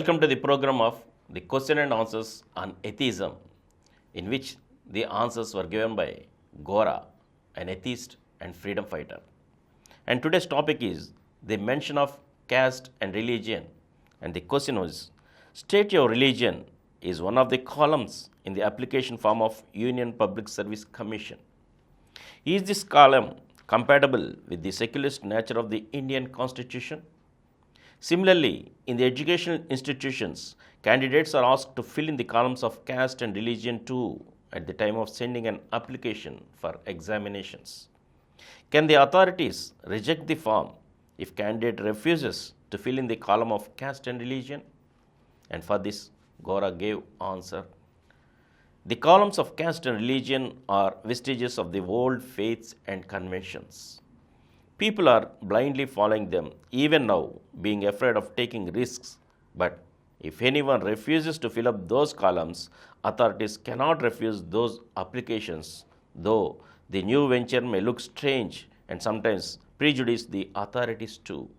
Welcome to the program of the question and answers on atheism, in which the answers were given by Gora, an atheist and freedom fighter. And today's topic is the mention of caste and religion. And the question was, state your religion is one of the columns in the application form of Union Public Service Commission. Is this column compatible with the secularist nature of the Indian Constitution? Similarly, in the educational institutions, candidates are asked to fill in the columns of caste and religion too at the time of sending an application for examinations. Can the authorities reject the form if candidate refuses to fill in the column of caste and religion? And for this, Gora gave answer. The columns of caste and religion are vestiges of the old faiths and conventions. People are blindly following them, even now, being afraid of taking risks. But if anyone refuses to fill up those columns, authorities cannot refuse those applications, though the new venture may look strange and sometimes prejudice the authorities too.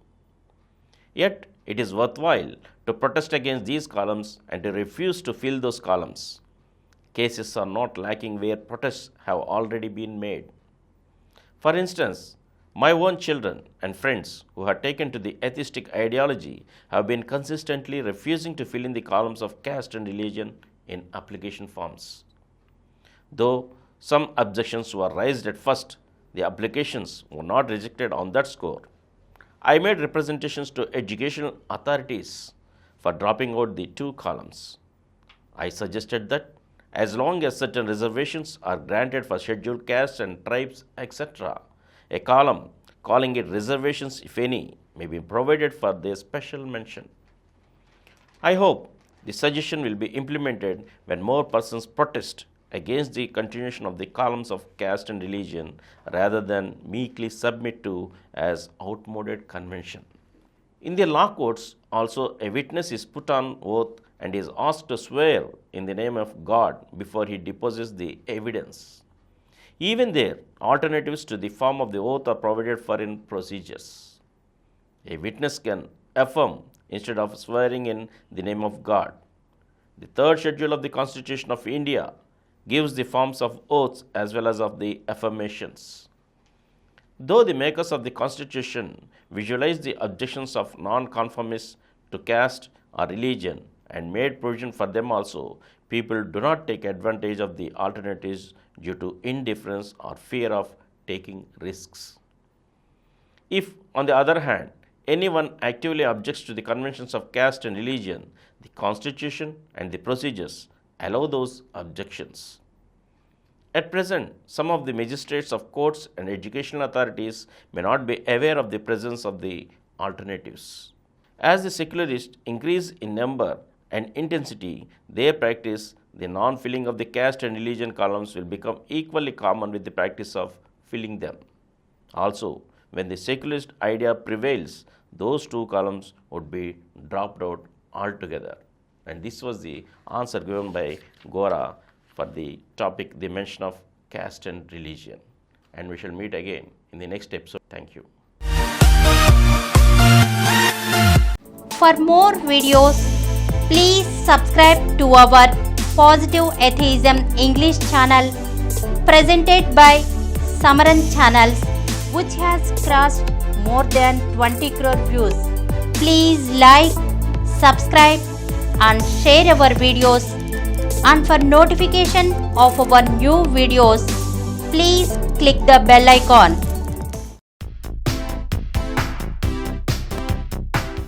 Yet, it is worthwhile to protest against these columns and to refuse to fill those columns. Cases are not lacking where protests have already been made. For instance, my own children and friends who have taken to the atheistic ideology have been consistently refusing to fill in the columns of caste and religion in application forms. Though some objections were raised at first, the applications were not rejected on that score. I made representations to educational authorities for dropping out the two columns. I suggested that as long as certain reservations are granted for scheduled castes and tribes, etc., a column calling it reservations, if any, may be provided for their special mention. I hope the suggestion will be implemented when more persons protest against the continuation of the columns of caste and religion rather than meekly submit to as outmoded convention. In the law courts, also a witness is put on oath and is asked to swear in the name of God before he deposes the evidence. Even there, alternatives to the form of the oath are provided for in procedures. A witness can affirm instead of swearing in the name of God. The third schedule of the Constitution of India gives the forms of oaths as well as of the affirmations. Though the makers of the Constitution visualized the objections of non-conformists to caste or religion and made provision for them also, people do not take advantage of the alternatives due to indifference or fear of taking risks. If, on the other hand, anyone actively objects to the conventions of caste and religion, the Constitution and the procedures allow those objections. At present, some of the magistrates of courts and educational authorities may not be aware of the presence of the alternatives. As the secularists increase in number and intensity their practice, the non-filling of the caste and religion columns will become equally common with the practice of filling them. Also, when the secularist idea prevails, those two columns would be dropped out altogether. And this was the answer given by Gora for the topic, the mention of caste and religion. And we shall meet again in the next episode. Thank you. For more videos, please subscribe to our Positive Atheism English channel presented by Samaram channels, which has crossed more than 20 crore views. Please like, subscribe and share our videos, and for notification of our new videos, please click the bell icon.